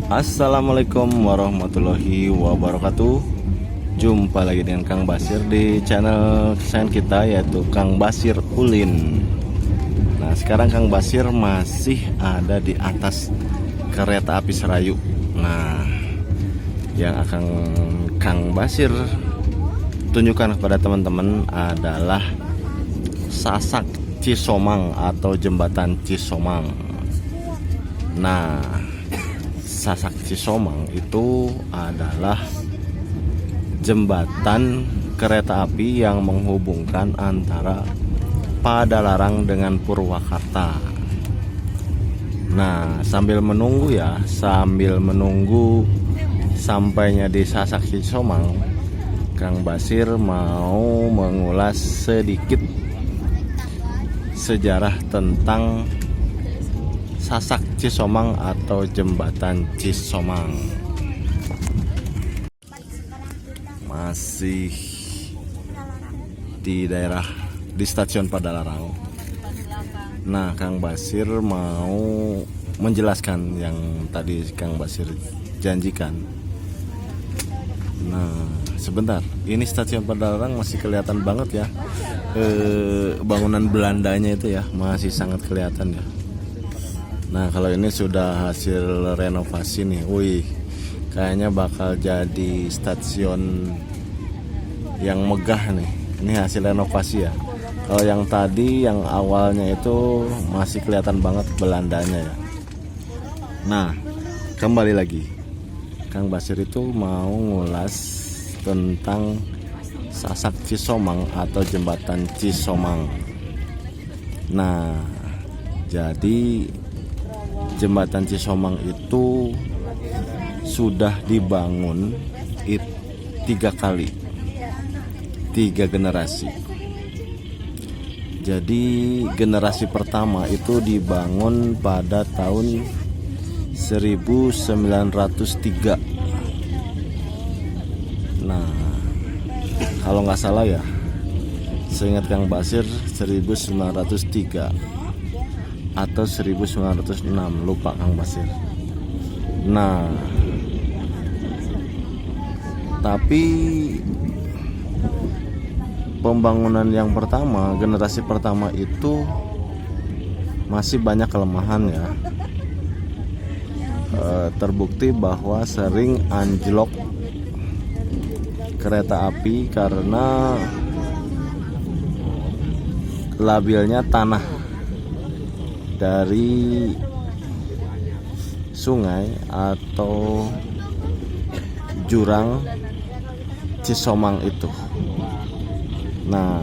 Assalamualaikum warahmatullahi wabarakatuh. Jumpa lagi dengan Kang Basir di channel kesayangan kita, yaitu Kang Basir Ulin. Nah, sekarang Kang Basir masih ada di atas kereta api Serayu. Nah, yang akan Kang Basir tunjukkan kepada teman-teman adalah Sasak Cisomang atau jembatan Cisomang. Nah, Sasak Cisomang itu adalah jembatan kereta api yang menghubungkan antara Padalarang dengan Purwakarta. Nah, sambil menunggu sampainya di Sasak Cisomang, Kang Basir mau mengulas sedikit sejarah tentang Sasak Cisomang atau jembatan Cisomang. Masih di stasiun Padalarang. Nah, Kang Basir mau menjelaskan yang tadi Kang Basir janjikan. Nah, sebentar, ini stasiun Padalarang masih kelihatan banget ya, bangunan Belandanya itu ya masih sangat kelihatan ya. Nah, kalau ini sudah hasil renovasi nih. Wih, kayaknya bakal jadi stasiun yang megah nih. Ini hasil renovasi ya. Kalau yang tadi, yang awalnya itu masih kelihatan banget Belandanya ya. Nah, kembali lagi, Kang Basir itu mau ngulas tentang Sasak Cisomang atau jembatan Cisomang. Nah, jadi jembatan Cisomang itu sudah dibangun 3 kali, 3 generasi. Jadi generasi pertama itu dibangun pada tahun 1903. Nah, kalau nggak salah ya, seingat Kang Basir 1903 atau 1906, lupa Kang Basir. Nah, tapi pembangunan yang pertama, generasi pertama itu masih banyak kelemahan ya. Terbukti bahwa sering anjlok kereta api karena labilnya tanah dari sungai atau jurang Cisomang itu. Nah,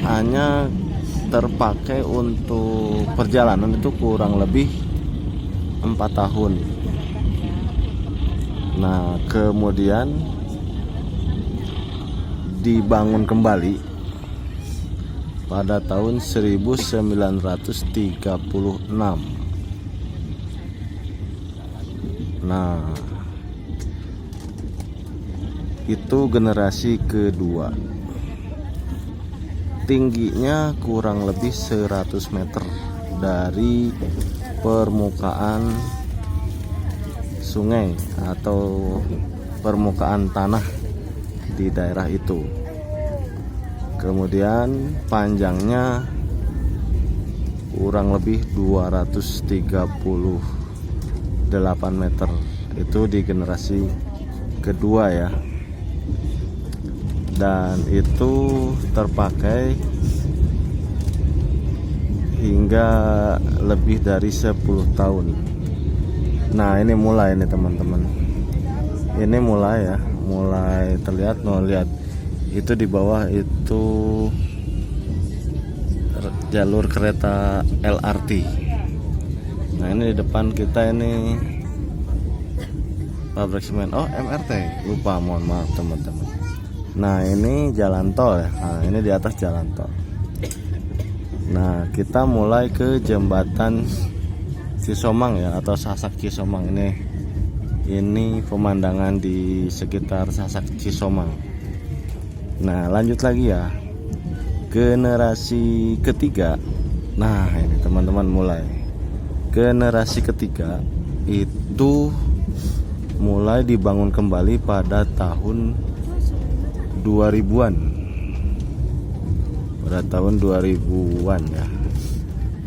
hanya terpakai untuk perjalanan itu kurang lebih 4 tahun. Nah, kemudian dibangun kembali pada tahun 1936. Nah, itu generasi kedua. Tingginya kurang lebih 100 meter dari permukaan sungai atau permukaan tanah di daerah itu. Kemudian panjangnya kurang lebih 238 meter. Itu di generasi kedua ya. Dan itu terpakai hingga lebih dari 10 tahun. Nah, ini mulai nih teman-teman. Ini mulai ya, mulai terlihat. Lihat itu di bawah itu jalur kereta LRT. Nah, ini di depan kita ini pabrik semen. Oh, MRT. Lupa, mohon maaf teman-teman. Nah, ini jalan tol ya. Nah, ini di atas jalan tol. Nah, kita mulai ke jembatan Cisomang ya, atau Sasak Cisomang ini. Ini pemandangan di sekitar Sasak Cisomang. Nah, lanjut lagi ya. Generasi ketiga. Nah, ini teman-teman mulai. Generasi ketiga itu mulai dibangun kembali pada tahun 2000-an. Pada tahun 2000-an ya.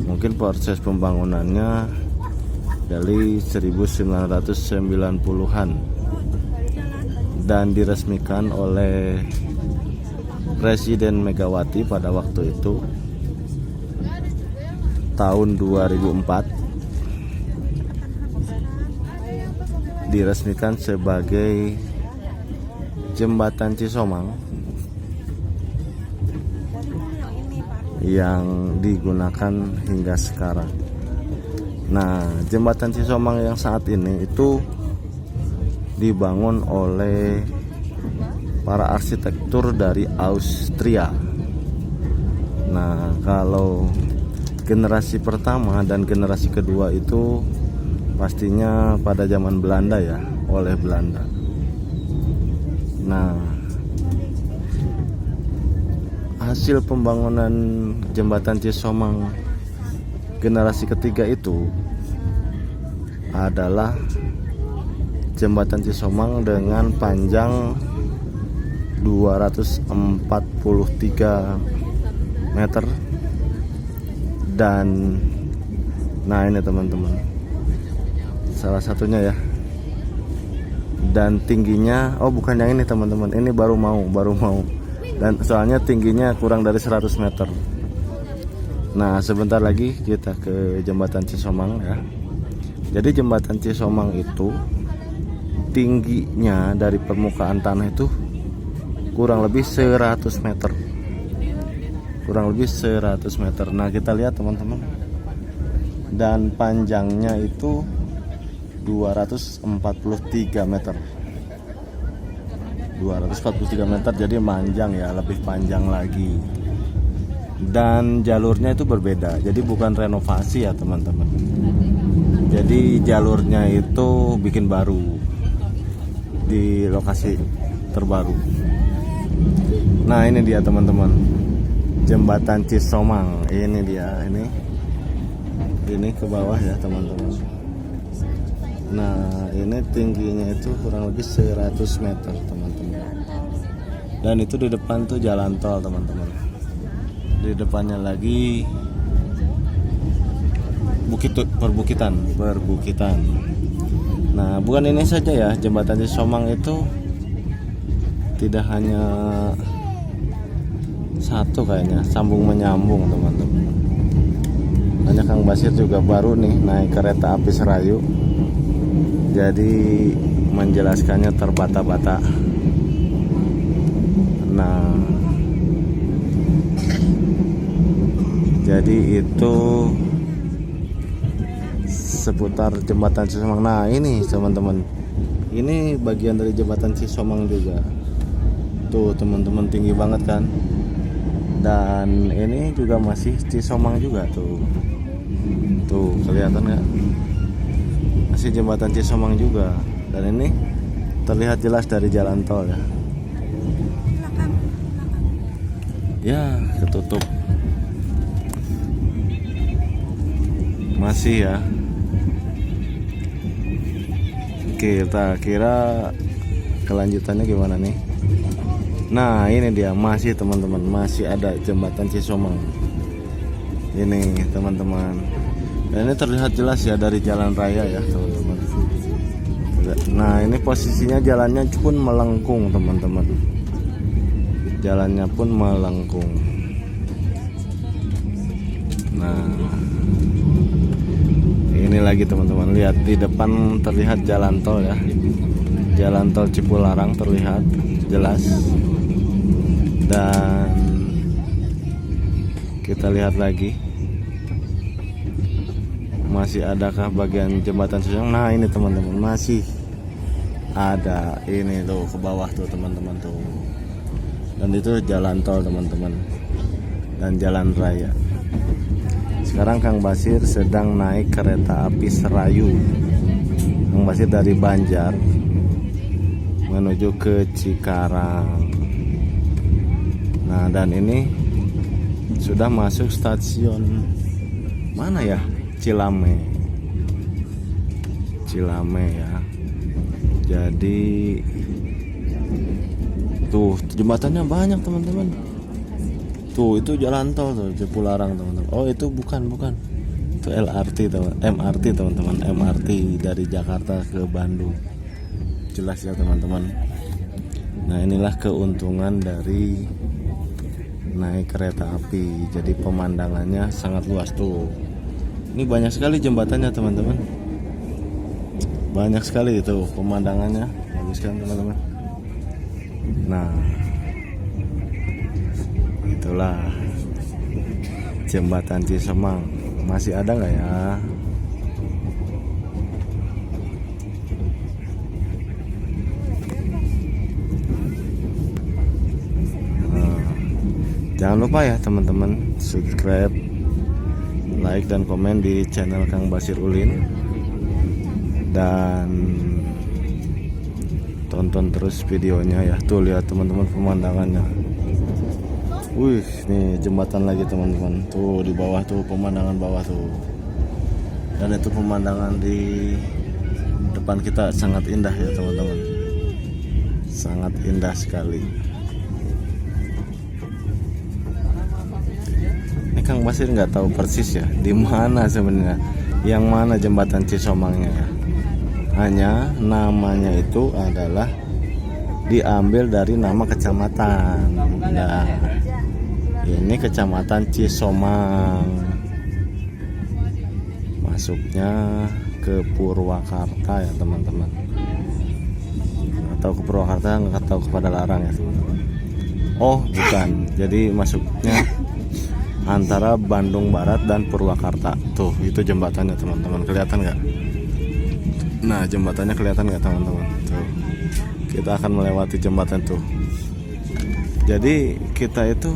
Mungkin proses pembangunannya dari 1990-an dan diresmikan oleh Presiden Megawati pada waktu itu tahun 2004, diresmikan sebagai Jembatan Cisomang yang digunakan hingga sekarang. Nah, Jembatan Cisomang yang saat ini itu dibangun oleh para arsitektur dari Austria. Nah, kalau generasi pertama dan generasi kedua itu pastinya pada zaman Belanda ya, oleh Belanda. Nah, hasil pembangunan Jembatan Cisomang generasi ketiga itu adalah Jembatan Cisomang dengan panjang 243 meter. Dan nah ini teman-teman, salah satunya ya. Dan tingginya, oh bukan yang ini teman-teman, ini baru mau. Dan soalnya tingginya kurang dari 100 meter. Nah, sebentar lagi kita ke Jembatan Cisomang ya. Jadi Jembatan Cisomang itu tingginya dari permukaan tanah itu kurang lebih 100 meter. Nah, kita lihat teman-teman. Dan panjangnya itu 243 meter. 243 meter, jadi panjang ya, lebih panjang lagi. Dan jalurnya itu berbeda, jadi bukan renovasi ya teman-teman. Jadi jalurnya itu bikin baru di lokasi terbaru. Nah, ini dia teman-teman, Jembatan Cisomang. Ini dia, ini ke bawah ya teman-teman. Nah, ini tingginya itu kurang lebih 100 meter teman-teman. Dan itu di depan tuh jalan tol teman-teman. Di depannya lagi perbukitan. Nah, bukan ini saja ya, Jembatan Cisomang itu tidak hanya satu kayaknya, sambung menyambung teman-teman. Hanya Kang Basir juga baru nih naik kereta api Serayu, jadi menjelaskannya terbata-bata. Nah, jadi itu seputar Jembatan Cisomang. Nah, ini teman-teman, ini bagian dari Jembatan Cisomang juga. Tuh teman-teman, tinggi banget kan. Dan ini juga masih Cisomang juga tuh. Tuh kelihatan nggak? Masih Jembatan Cisomang juga. Dan ini terlihat jelas dari jalan tol ya. Ya, ketutup. Masih ya. Kita kira kelanjutannya gimana nih? Nah, ini dia, masih teman-teman, masih ada Jembatan Cisomang. Ini teman-teman. Dan ini terlihat jelas ya dari jalan raya ya teman-teman. Nah, ini posisinya jalannya pun melengkung teman-teman. Jalannya pun melengkung. Nah, ini lagi teman-teman, lihat di depan terlihat jalan tol ya. Jalan tol Cipularang terlihat jelas. Dan kita lihat lagi, masih adakah bagian Jembatan Cisomang? Nah, ini teman-teman, masih ada. Ini tuh ke bawah tuh teman-teman tuh. Dan itu jalan tol teman-teman, dan jalan raya. Sekarang Kang Basir sedang naik kereta api Serayu. Kang Basir dari Banjar menuju ke Cikarang. Nah, dan ini sudah masuk stasiun mana ya? Cilame. Cilame ya. Jadi tuh jembatannya banyak teman-teman. Tuh itu jalan tol tuh Cipularang teman-teman. Oh itu bukan. Itu LRT teman, MRT teman-teman. MRT dari Jakarta ke Bandung. Jelas ya teman-teman. Nah inilah keuntungan dari naik kereta api. Jadi pemandangannya sangat luas tuh. Ini banyak sekali jembatannya teman-teman. Banyak sekali itu pemandangannya. Bagus kan teman-teman. Nah itulah jembatan Cisemang. Masih ada nggak ya? Jangan lupa ya teman-teman, subscribe, like dan komen di channel Kang Basir Ulin. Dan tonton terus videonya ya. Tuh lihat teman-teman pemandangannya. Wih, nih jembatan lagi teman-teman. Tuh di bawah tuh pemandangan bawah tuh. Dan itu pemandangan di depan kita sangat indah ya teman-teman. Sangat indah sekali. Ini Kang Basir nggak tahu persis ya di mana sebenarnya, yang mana jembatan Cisomangnya ya. Hanya namanya itu adalah diambil dari nama kecamatan. Nah, ini kecamatan Cisomang. Masuknya ke Purwakarta ya teman-teman. Atau ke Purwakarta, nggak tahu kepada Larang ya teman-teman. Oh bukan, jadi masuknya antara Bandung Barat dan Purwakarta. Tuh itu jembatannya teman-teman, kelihatan nggak? Nah jembatannya kelihatan nggak teman-teman? Tuh kita akan melewati jembatan tuh. Jadi kita itu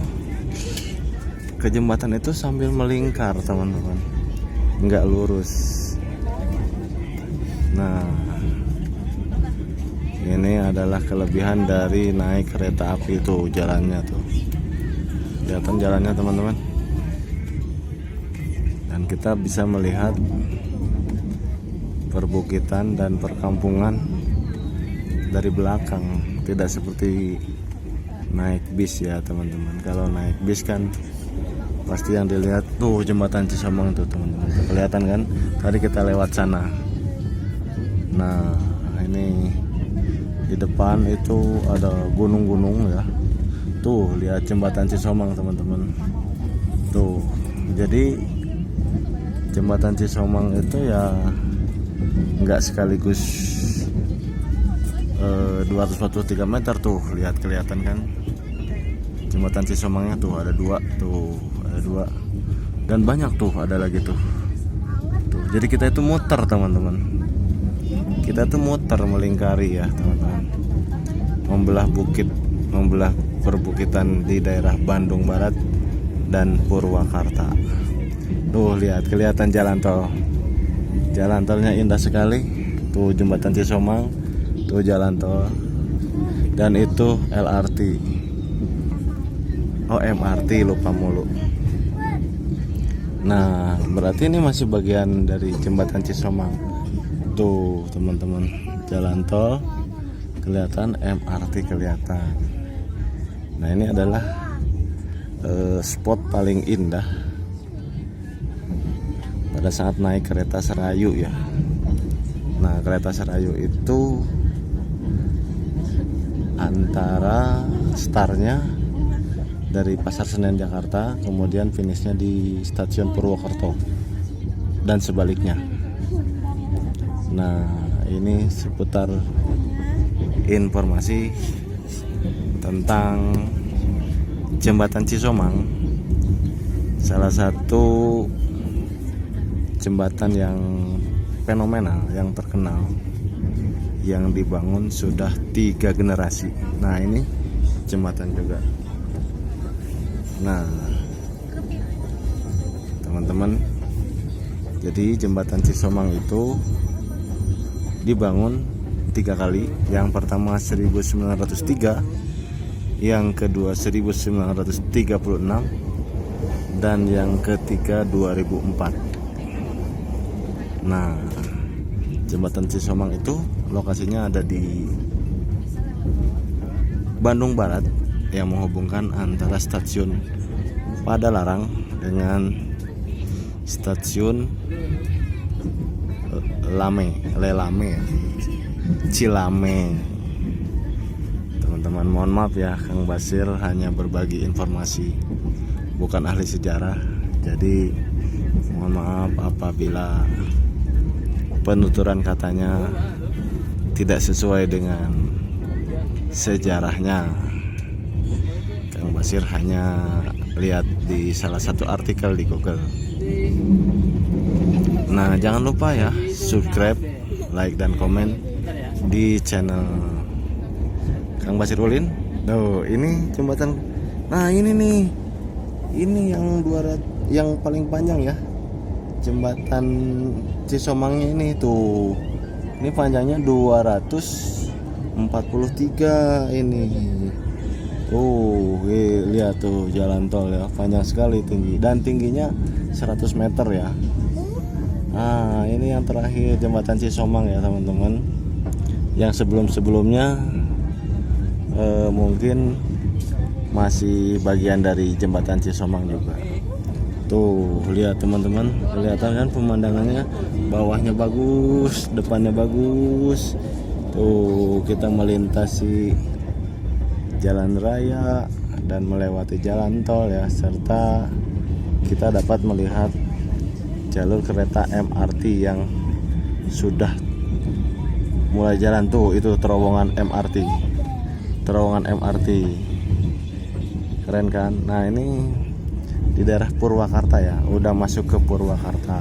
ke jembatan itu sambil melingkar teman-teman, nggak lurus. Nah ini adalah kelebihan dari naik kereta api tuh, jalannya tuh kelihatan jalannya teman-teman. Dan kita bisa melihat perbukitan dan perkampungan dari belakang, tidak seperti naik bis ya teman-teman. Kalau naik bis kan pasti yang dilihat tuh jembatan Cisomang tuh teman-teman. Kelihatan kan? Tadi kita lewat sana. Nah ini di depan itu ada gunung-gunung ya. Tuh lihat jembatan Cisomang teman-teman. Tuh jadi jembatan Cisomang itu ya nggak sekaligus 243 meter tuh, lihat kelihatan kan jembatan Cisomangnya tuh ada dua dan banyak tuh, ada lagi tuh. Jadi kita itu muter teman-teman, kita tuh muter melingkari ya teman-teman, membelah perbukitan di daerah Bandung Barat dan Purwakarta. Tuh lihat kelihatan jalan tolnya indah sekali. Tuh jembatan Cisomang, tuh jalan tol, dan itu LRT. Oh MRT, lupa mulu. Nah berarti ini masih bagian dari jembatan Cisomang. Tuh teman-teman, jalan tol kelihatan, MRT kelihatan. Nah ini adalah spot paling indah pada saat naik kereta Serayu ya. Nah kereta Serayu itu antara startnya dari Pasar Senen Jakarta, kemudian finishnya di stasiun Purwokerto dan sebaliknya. Nah ini seputar informasi tentang jembatan Cisomang, salah satu jembatan yang fenomenal, yang terkenal, yang dibangun sudah 3 generasi. Nah ini jembatan juga. Nah teman-teman, jadi jembatan Cisomang itu dibangun 3 kali. Yang pertama 1903, yang kedua 1936, dan yang ketiga 2004. Nah Jembatan Cisomang itu lokasinya ada di Bandung Barat yang menghubungkan antara stasiun Padalarang dengan stasiun Lelame ya, Cilame. Teman-teman mohon maaf ya, Kang Basir hanya berbagi informasi, bukan ahli sejarah. Jadi mohon maaf apabila penuturan katanya tidak sesuai dengan sejarahnya. Kang Basir hanya lihat di salah satu artikel di Google. Nah, jangan lupa ya, subscribe, like, dan komen di channel Kang Basir Ulin. Tuh, ini jembatan. Nah, ini nih. Ini yang 200, yang paling panjang ya. Jembatan Cisomangnya ini tuh. Ini panjangnya 243 ini. Lihat tuh jalan tol ya, panjang sekali tinggi dan tingginya 100 meter ya. Nah, ini yang terakhir jembatan Cisomang ya teman-teman. Yang sebelum-sebelumnya mungkin masih bagian dari jembatan Cisomang juga. Tuh, lihat teman-teman, kelihatan kan pemandangannya, bawahnya bagus, depannya bagus. Tuh, kita melintasi jalan raya dan melewati jalan tol ya, serta kita dapat melihat jalur kereta MRT yang sudah mulai jalan. Tuh, itu terowongan MRT. Keren kan? Nah, ini di daerah Purwakarta ya, udah masuk ke Purwakarta.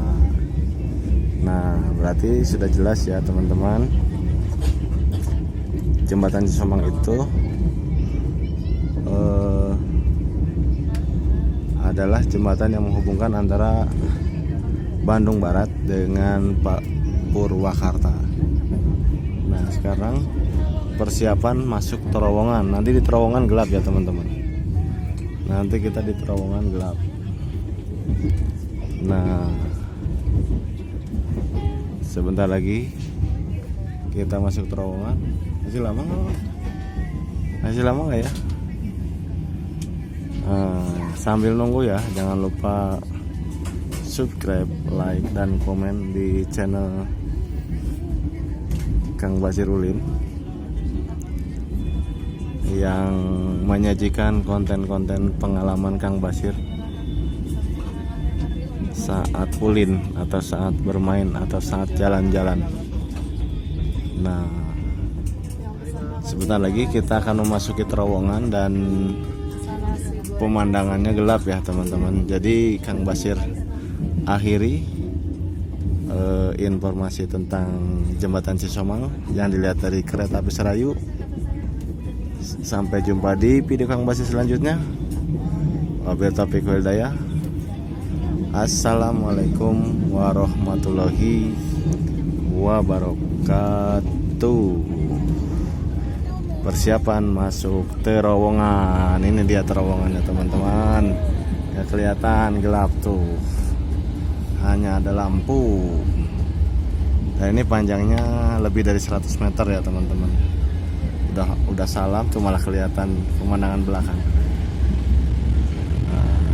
Nah, berarti sudah jelas ya teman-teman, jembatan Cisomang itu adalah jembatan yang menghubungkan antara Bandung Barat dengan Purwakarta. Nah, sekarang persiapan masuk terowongan. Nanti di terowongan gelap ya teman-teman. Nanti kita di terowongan gelap. Nah, sebentar lagi kita masuk terowongan. Masih lama nggak? Masih lama nggak ya? Sambil nunggu ya, jangan lupa subscribe, like, dan komen di channel Kang Basir Ulin yang menyajikan konten-konten pengalaman Kang Basir saat ulin atau saat bermain atau saat jalan-jalan. Nah, sebentar lagi kita akan memasuki terowongan dan pemandangannya gelap ya teman-teman. Jadi Kang Basir akhiri informasi tentang jembatan Cisomang yang dilihat dari kereta api Serayu. Sampai jumpa di video Kang Basir selanjutnya. Wabillahi taufiq wal hidayah. Assalamualaikum warahmatullahi wabarakatuh. Persiapan masuk terowongan. Ini dia terowongannya teman-teman. Ya, kelihatan gelap tuh, hanya ada lampu. Nah, ini panjangnya lebih dari 100 meter ya teman-teman. Udah salam tuh malah kelihatan pemandangan belakang. Nah.